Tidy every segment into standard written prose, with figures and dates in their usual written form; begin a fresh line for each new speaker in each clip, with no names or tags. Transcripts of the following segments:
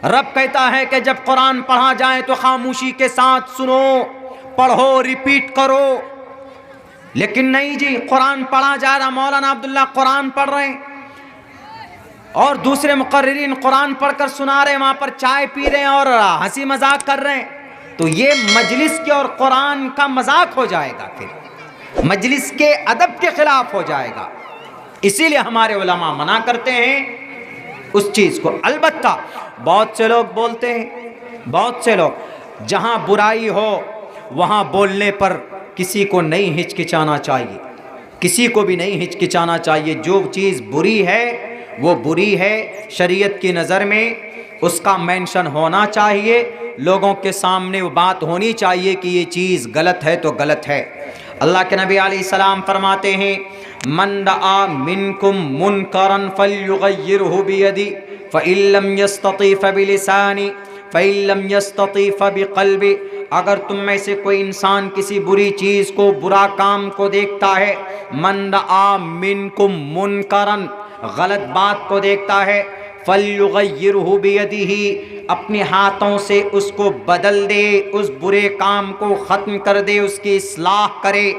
رب کہتا ہے کہ جب قرآن پڑھا جائے تو خاموشی کے ساتھ سنو، پڑھو، ریپیٹ کرو. لیکن نہیں جی، قرآن پڑھا جا رہا، مولانا عبداللہ قرآن پڑھ رہے ہیں اور دوسرے مقررین قرآن پڑھ کر سنا رہے ہیں، وہاں پر چائے پی رہے ہیں اور ہنسی مذاق کر رہے ہیں، تو یہ مجلس کے اور قرآن کا مذاق ہو جائے گا، پھر مجلس کے ادب کے خلاف ہو جائے گا. اسی لیے ہمارے علماء منع کرتے ہیں اس چیز کو. البتہ بہت سے لوگ بولتے ہیں، بہت سے لوگ، جہاں برائی ہو وہاں بولنے پر کسی کو نہیں ہچکچانا چاہیے، کسی کو بھی نہیں ہچکچانا چاہیے. جو چیز بری ہے وہ بری ہے، شریعت کی نظر میں اس کا مینشن ہونا چاہیے، لوگوں کے سامنے وہ بات ہونی چاہیے کہ یہ چیز غلط ہے تو غلط ہے. اللہ کے نبی علیہ السلام فرماتے ہیں من رأى منکم منکرا فلیغیرہ بیدی فإن لم یستطع فبلسانی فإن لم یستطع فبقلبی. اگر تم میں سے کوئی انسان کسی بری چیز کو، برا کام کو دیکھتا ہے، من رأى منکم منکرا، غلط بات کو دیکھتا ہے، فلیغیرہ بیدہ، اپنے ہاتھوں سے اس کو بدل دے، اس برے کام کو ختم کر دے، اس کی اصلاح کرے.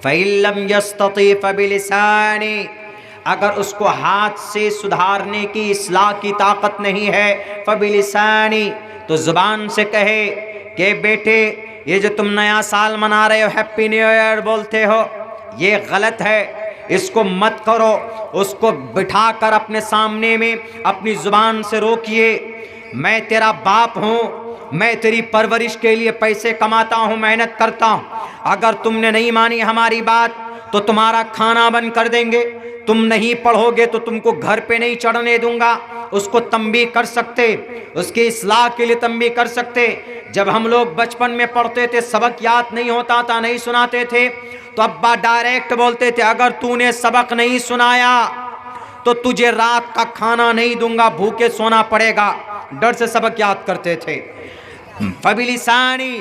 فإن لم یستطع فبلسانہ، اگر اس کو ہاتھ سے سدھارنے کی، اصلاح کی طاقت نہیں ہے، فبلسانہ، تو زبان سے کہے کہ بیٹے یہ جو تم نیا سال منا رہے ہو، ہیپی نیو ایئر بولتے ہو، یہ غلط ہے، اس کو مت کرو. اس کو بٹھا کر اپنے سامنے میں اپنی زبان سے روکیے. میں تیرا باپ ہوں، میں تیری پرورش کے لیے پیسے کماتا ہوں، محنت کرتا ہوں، اگر تم نے نہیں مانی ہماری بات تو تمہارا کھانا بند کر دیں گے، تم نہیں پڑھو گے تو تم کو گھر پہ نہیں چڑھنے دوں گا. اس کو تنبیہ کر سکتے، اس کی اصلاح کے لیے تنبیہ کر سکتے. جب ہم لوگ بچپن میں پڑھتے تھے، سبق یاد نہیں ہوتا تھا، نہیں سناتے تھے، تو ابا ڈائریکٹ بولتے تھے اگر تو نے سبق نہیں سنایا تو تجھے رات کا کھانا نہیں دوں گا، بھوکے سونا پڑے گا. ڈر سے سبق یاد کرتے تھے. فبلسانی،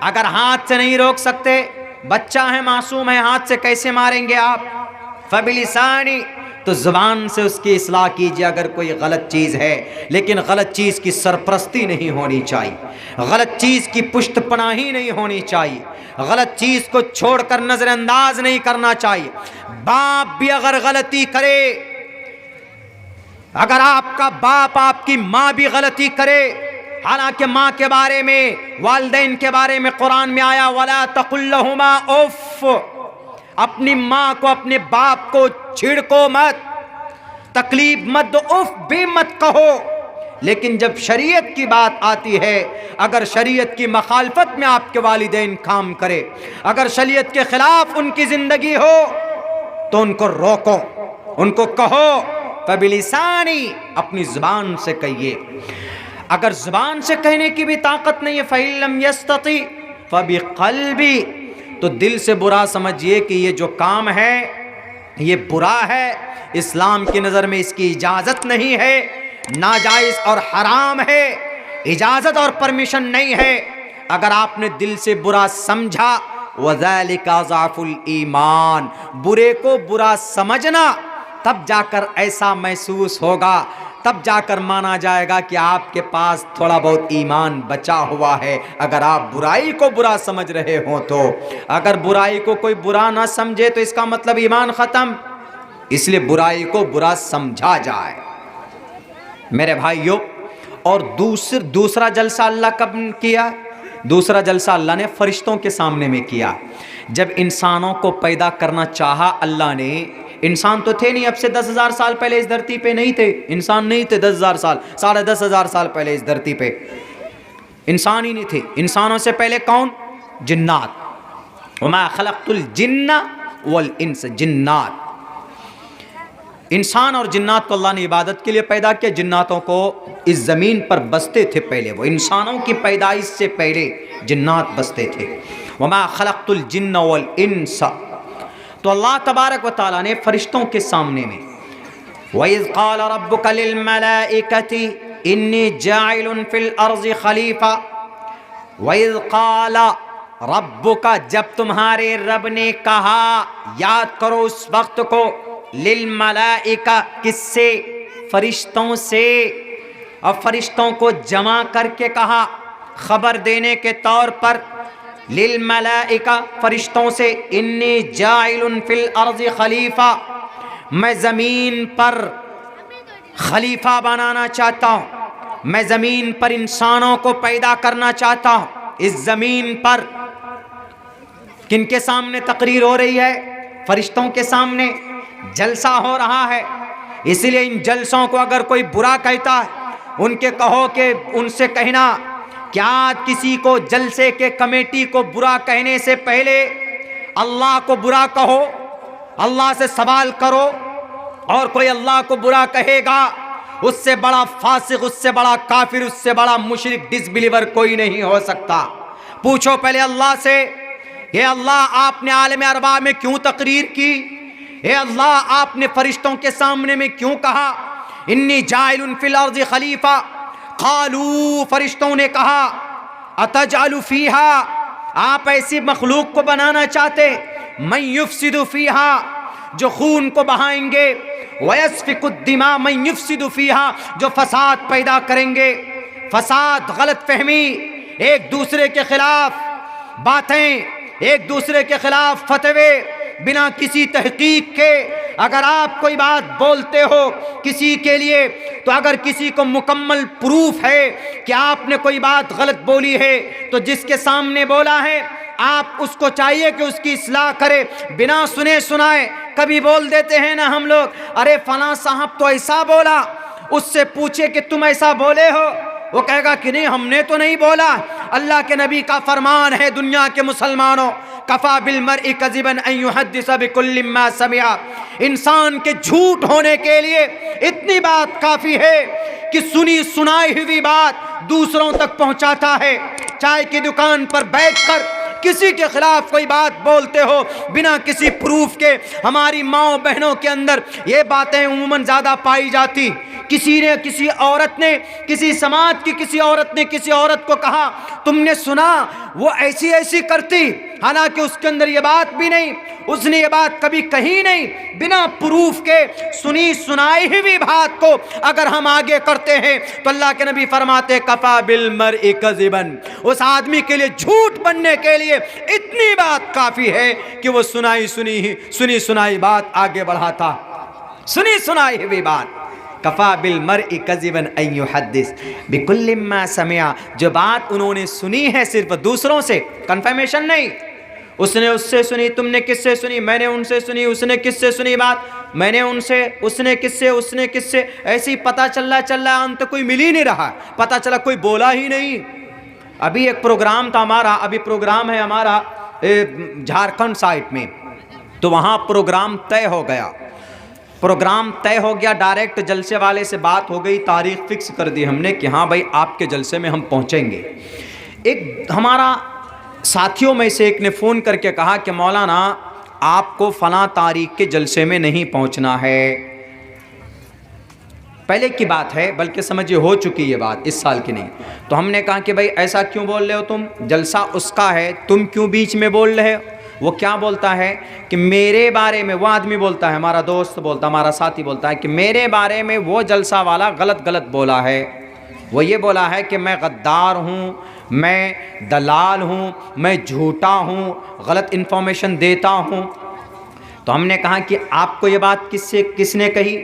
اگر ہاتھ سے نہیں روک سکتے، بچہ ہے، معصوم ہے، ہاتھ سے کیسے ماریں گے آپ؟ فبلسانی، تو زبان سے اس کی اصلاح کیجیے اگر کوئی غلط چیز ہے. لیکن غلط چیز کی سرپرستی نہیں ہونی چاہیے، غلط چیز کی پشت پناہی نہیں ہونی چاہیے، غلط چیز کو چھوڑ کر نظر انداز نہیں کرنا چاہیے. باپ بھی اگر غلطی کرے، اگر آپ کا باپ، آپ کی ماں بھی غلطی کرے، حالانکہ ماں کے بارے میں، والدین کے بارے میں قرآن میں آیا وَلَا تَقُلْ لَهُمَا اُفٍّ، اپنی ماں کو، اپنے باپ کو چھڑکو مت، تکلیف مت دو، اف بھی مت کہو. لیکن جب شریعت کی بات آتی ہے، اگر شریعت کی مخالفت میں آپ کے والدین کام کرے، اگر شریعت کے خلاف ان کی زندگی ہو، تو ان کو روکو، ان کو کہو. فبلسانی، اپنی زبان سے کہیے. اگر زبان سے کہنے کی بھی طاقت نہیں ہے، فإن لم یستطع فبقلبی، تو دل سے برا سمجھیے کہ یہ جو کام ہے یہ برا ہے، اسلام کی نظر میں اس کی اجازت نہیں ہے، ناجائز اور حرام ہے، اجازت اور پرمیشن نہیں ہے. اگر آپ نے دل سے برا سمجھا، وَذَلِكَ ضَعْفُ الْإِيمَانِ، برے کو برا سمجھنا، تب جا کر ایسا محسوس ہوگا، تب جا کر مانا جائے گا کہ آپ کے پاس تھوڑا بہت ایمان بچا ہوا ہے. اگر آپ برائی کو برا سمجھ رہے ہوں تو، اگر برائی کو کوئی برا نہ سمجھے تو اس کا مطلب ایمان ختم. اس لیے برائی کو برا سمجھا جائے. میرے بھائیوں، اور دوسرا جلسہ اللہ کب کیا؟ دوسرا جلسہ اللہ نے فرشتوں کے سامنے میں کیا. جب انسانوں کو پیدا کرنا چاہا اللہ نے، انسان تو تھے نہیں، اب سے 10,000 سال پہلے اس دھرتی پہ نہیں تھے، انسان نہیں تھے. 10,000 سال، 10,500 سال پہلے اس دھرتی پہ انسان ہی نہیں تھے. انسانوں سے پہلے کون؟ جنات. وما خلقت الجن والانس، جنات. انسان اور جنات کو اللہ نے عبادت کے لیے پیدا کیا. جناتوں کو اس زمین پر بستے تھے پہلے، وہ انسانوں کی پیدائش سے پہلے جنات بستے تھے. وما خلقت الجن والانس، تو اللہ تبارک و تعالیٰ نے فرشتوں کے سامنے میں وَإِذْ قَالَ رَبُّكَ لِلْمَلَائِكَةِ إِنِّي جَاعِلٌ فِي الْأَرْضِ خَلِيفَةً. وَإِذْ قَالَ رَبُّكَ، جب تمہارے رب نے کہا، یاد کرو اس وقت کو، لِلْمَلَائِكَةِ، کس سے؟ فرشتوں سے. اور فرشتوں کو جمع کر کے کہا خبر دینے کے طور پر للملائکہ فرشتوں سے انی جاعل فی الارض خلیفہ، میں زمین پر خلیفہ بنانا چاہتا ہوں، میں زمین پر انسانوں کو پیدا کرنا چاہتا ہوں۔ اس زمین پر کن کے سامنے تقریر ہو رہی ہے؟ فرشتوں کے سامنے جلسہ ہو رہا ہے۔ اس لیے ان جلسوں کو اگر کوئی برا کہتا ہے ان کے کہو کہ ان سے کہنا کہ آج کسی کو جلسے کے کمیٹی کو برا کہنے سے پہلے اللہ کو برا کہو، اللہ سے سوال کرو، اور کوئی اللہ کو برا کہے گا اس سے بڑا فاسق، اس سے بڑا کافر، اس سے بڑا مشرک ڈس بلیور کوئی نہیں ہو سکتا۔ پوچھو پہلے اللہ سے، اے اللہ آپ نے عالم ارواح میں کیوں تقریر کی؟ اے اللہ آپ نے فرشتوں کے سامنے میں کیوں کہا انی جاعل فی الارض خلیفہ؟ قالوا فرشتوں نے کہا اتجعل فیہا، آپ ایسی مخلوق کو بنانا چاہتے من یفسد فیہا، جو خون کو بہائیں گے، ویسفک الدماء من یفسد فیہا، جو فساد پیدا کریں گے، فساد، غلط فہمی، ایک دوسرے کے خلاف باتیں، ایک دوسرے کے خلاف فتوے بنا کسی تحقیق کے۔ اگر آپ کوئی بات بولتے ہو کسی کے لیے تو اگر کسی کو مکمل پروف ہے کہ آپ نے کوئی بات غلط بولی ہے تو جس کے سامنے بولا ہے آپ اس کو چاہیے کہ اس کی اصلاح کرے، بنا سنے سنائے۔ کبھی بول دیتے ہیں نا ہم لوگ، ارے فلاں صاحب تو ایسا بولا، اس سے پوچھے کہ تم ایسا بولے ہو، وہ کہے گا کہ نہیں ہم نے تو نہیں بولا۔ اللہ کے نبی کا فرمان ہے دنیا کے مسلمانوں، کفا بالمرء کذبا ان یحدث بکل ما سمع، انسان کے جھوٹ ہونے کے لیے اتنی بات کافی ہے کہ سنی سنائی ہوئی بات دوسروں تک پہنچاتا ہے۔ چائے کی دکان پر بیٹھ کر کسی کے خلاف کوئی بات بولتے ہو بنا کسی پروف کے، ہماری ماں بہنوں کے اندر یہ باتیں عموماً زیادہ پائی جاتی۔ کسی عورت نے، کسی سماج کی کسی عورت نے کسی عورت کو کہا تم نے سنا وہ ایسی ایسی کرتی، حالانکہ اس کے اندر یہ بات بھی نہیں، اس نے یہ بات کبھی کہی نہیں۔ بنا پروف کے سنی سنائی ہوئی بات کو اگر ہم آگے کرتے ہیں تو اللہ کے نبی فرماتے کفا بالمرء کذبا، اس آدمی کے لیے جھوٹ بننے کے لیے اتنی بات کافی ہے کہ وہ سنی سنائی بات آگے بڑھاتا، سنی سنائی ہوئی بات۔ کفا بالمرء کذبا ان یحدث بکل ما سمع، جو بات انہوں نے سنی ہے صرف دوسروں سے، کنفرمیشن نہیں، اس نے اس سے سنی، تم نے کس سے سنی، میں نے ان سے سنی، اس نے کس سے سنی بات، میں نے ان سے، اس نے کس سے، اس نے کس سے، ایسے ہی پتہ چل رہا انت کوئی مل ہی نہیں رہا، پتہ چلا کوئی بولا ہی نہیں۔ ابھی ایک پروگرام تھا ہمارا، ابھی پروگرام ہے ہمارا جھارکھنڈ سائٹ میں، تو وہاں پروگرام طے ہو گیا، ڈائریکٹ جلسے والے سے بات ہو گئی، تاریخ فکس کر دی ہم نے کہ ہاں بھائی آپ کے جلسے میں ہم پہنچیں گے۔ ایک ہمارا ساتھیوں میں سے ایک نے فون کر کے کہا کہ مولانا آپ کو فلاں تاریخ کے جلسے میں نہیں پہنچنا ہے۔ پہلے کی بات ہے، بلکہ سمجھے ہو چکی یہ بات، اس سال کی نہیں۔ تو ہم نے کہا کہ بھائی ایسا کیوں بول رہے ہو تم، جلسہ اس کا ہے، تم کیوں بیچ میں بول رہے ہو؟ وہ کیا بولتا ہے کہ میرے بارے میں، وہ آدمی بولتا ہے، ہمارا دوست بولتا ہے، ہمارا ساتھی بولتا ہے کہ میرے بارے میں وہ جلسہ والا غلط بولا ہے۔ وہ یہ بولا ہے کہ میں غدار ہوں، میں دلال ہوں، میں جھوٹا ہوں، غلط انفارمیشن دیتا ہوں۔ تو ہم نے کہا کہ آپ کو یہ بات کس نے کہی؟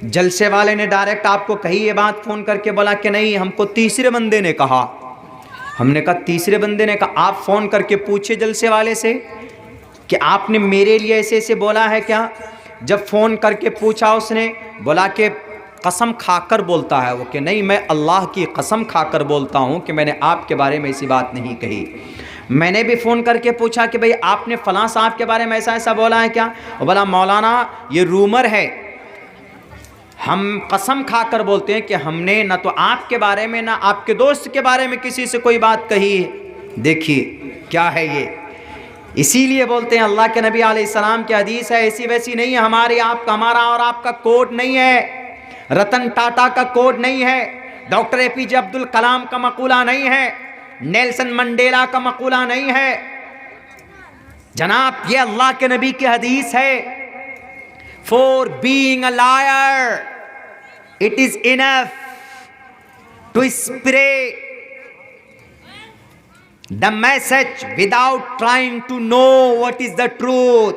جلسے والے نے ڈائریکٹ آپ کو کہی یہ بات فون کر کے؟ بولا کہ نہیں، ہم کو تیسرے بندے نے کہا۔ ہم نے کہا تیسرے بندے نے کہا؟ آپ فون کر کے پوچھے جلسے والے سے کہ آپ نے میرے لیے ایسے ایسے بولا ہے کیا؟ جب فون کر کے پوچھا اس نے، بولا کہ قسم کھا کر بولتا ہے وہ کہ نہیں، میں اللہ کی قسم کھا کر بولتا ہوں کہ میں نے آپ کے بارے میں ایسی بات نہیں کہی۔ میں نے بھی فون کر کے پوچھا کہ بھئی آپ نے فلاں صاحب کے بارے میں ایسا بولا ہے کیا؟ وہ بولا مولانا یہ رومر ہے، ہم قسم کھا کر بولتے ہیں کہ ہم نے نہ تو آپ کے بارے میں نہ آپ کے دوست کے بارے میں کسی سے کوئی بات کہی ہے۔ دیکھیے کیا ہے یہ، اسی لیے بولتے ہیں اللہ کے نبی علیہ السلام کی حدیث ہے، ایسی ویسی نہیں ہے، ہمارا اور آپ کا کوڈ نہیں ہے، رتن ٹاٹا کا کوڈ نہیں ہے، ڈاکٹر اے پی جے عبد الکلام کا مقولہ نہیں ہے، نیلسن منڈیلا کا مقولہ نہیں ہے جناب، یہ اللہ کے نبی کی حدیث ہے۔ For being a liar, it is enough to spread the message without trying to know what is the truth.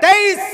23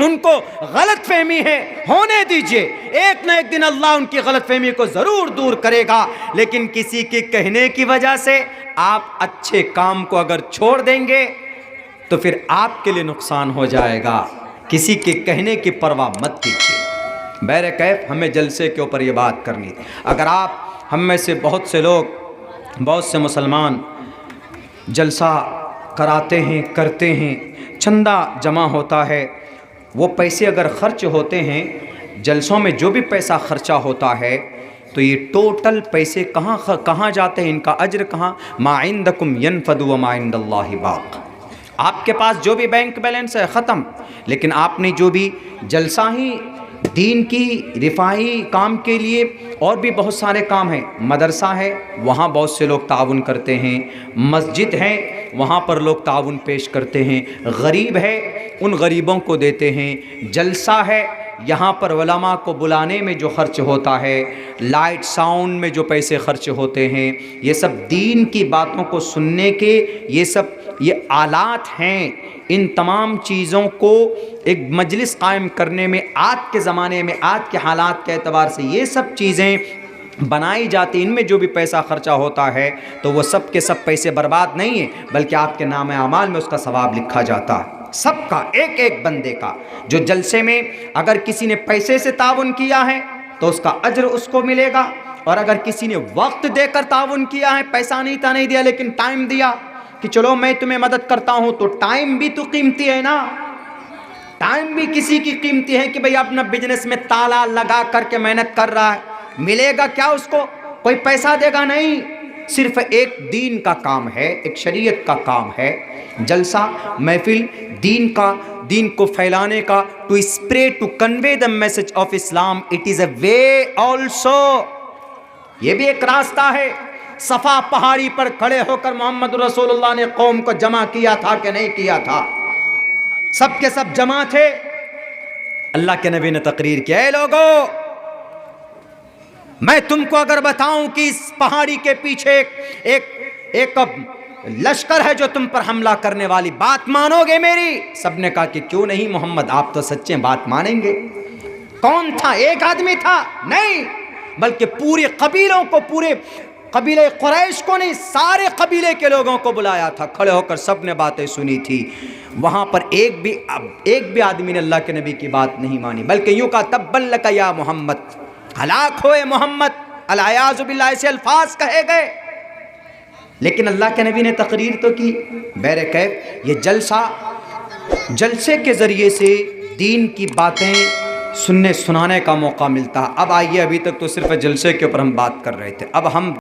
ان کو غلط فہمی ہے، ہونے دیجئے، ایک نہ ایک دن اللہ ان کی غلط فہمی کو ضرور دور کرے گا۔ لیکن کسی کے کہنے کی وجہ سے آپ اچھے کام کو اگر چھوڑ دیں گے تو پھر آپ کے لیے نقصان ہو جائے گا۔ کسی کے کہنے کی پرواہ مت کیجیے۔ بہرکیف ہمیں جلسے کے اوپر یہ بات کرنی تھی۔ اگر آپ ہم میں سے بہت سے لوگ، بہت سے مسلمان جلسہ کراتے ہیں، کرتے ہیں، چندہ جمع ہوتا ہے، وہ پیسے اگر خرچ ہوتے ہیں، جلسوں میں جو بھی پیسہ خرچہ ہوتا ہے، تو یہ ٹوٹل پیسے کہاں جاتے ہیں؟ ان کا اجر کہاں؟ ما عندکم ینفد وما عند اللہ باق۔ آپ کے پاس جو بھی بینک بیلنس ہے ختم، لیکن آپ نے جو بھی جلسہ ہی دین کی رفاہی کام کے لیے، اور بھی بہت سارے کام ہیں، مدرسہ ہے وہاں بہت سے لوگ تعاون کرتے ہیں، مسجد ہے وہاں پر لوگ تعاون پیش کرتے ہیں، غریب ہے ان غریبوں کو دیتے ہیں، جلسہ ہے یہاں پر علماء کو بلانے میں جو خرچ ہوتا ہے، لائٹ ساؤنڈ میں جو پیسے خرچ ہوتے ہیں، یہ سب دین کی باتوں کو سننے کے یہ آلات ہیں۔ ان تمام چیزوں کو ایک مجلس قائم کرنے میں آج کے زمانے میں، آج کے حالات کے اعتبار سے یہ سب چیزیں بنائی جاتی، ان میں جو بھی پیسہ خرچہ ہوتا ہے تو وہ سب کے سب پیسے برباد نہیں ہیں، بلکہ آپ کے نام اعمال میں اس کا ثواب لکھا جاتا ہے، سب کا، ایک ایک بندے کا۔ جو جلسے میں اگر کسی نے پیسے سے تعاون کیا ہے تو اس کا اجر اس کو ملے گا، اور اگر کسی نے وقت دے کر تعاون کیا ہے، پیسہ نہیں دیا لیکن ٹائم دیا کہ چلو میں تمہیں مدد کرتا ہوں، تو ٹائم بھی تو قیمتی ہے نا، ٹائم بھی کسی کی قیمتی ہے کہ بھئی اپنا بزنس میں تالا لگا کر کے محنت کر رہا ہے، ملے گا کیا اس کو؟ کوئی پیسہ دے گا نہیں، صرف ایک دین کا کام ہے، ایک شریعت کا کام ہے، جلسہ محفل دین کو پھیلانے کا، to spread to convey the message of Islam, it is a way also, یہ بھی ایک راستہ ہے۔ صفا پہاڑی پر کھڑے ہو کر محمد رسول اللہ نے قوم کو جمع کیا تھا کہ نہیں کیا تھا؟ سب کے سب جمع تھے، اللہ کے نبی نے تقریر کیا، اے لوگو میں تم کو اگر بتاؤں کہ اس پہاڑی کے پیچھے ایک لشکر ہے جو تم پر حملہ کرنے والی، بات مانو گے میری؟ سب نے کہا کہ کیوں نہیں محمد، آپ تو سچے، بات مانیں گے۔ کون تھا؟ ایک آدمی تھا؟ نہیں، بلکہ پورے قبیلوں کو، پورے قبیلے قریش کو نہیں، سارے قبیلے کے لوگوں کو بلایا تھا، کھڑے ہو کر سب نے باتیں سنی تھی۔ وہاں پر ایک بھی آدمی نے اللہ کے نبی کی بات نہیں مانی، بلکہ یوں کہا تبا لک یا محمد، ہلاک ہوئے محمد، العیاذ باللہ، ایسے الفاظ کہے گئے۔ لیکن اللہ کے نبی نے تقریر تو کی۔ بہرکیف یہ جلسے کے ذریعے سے دین کی باتیں سننے سنانے کا موقع ملتا ہے۔ اب آئیے، ابھی تک تو صرف جلسے کے اوپر ہم بات کر رہے تھے، اب ہم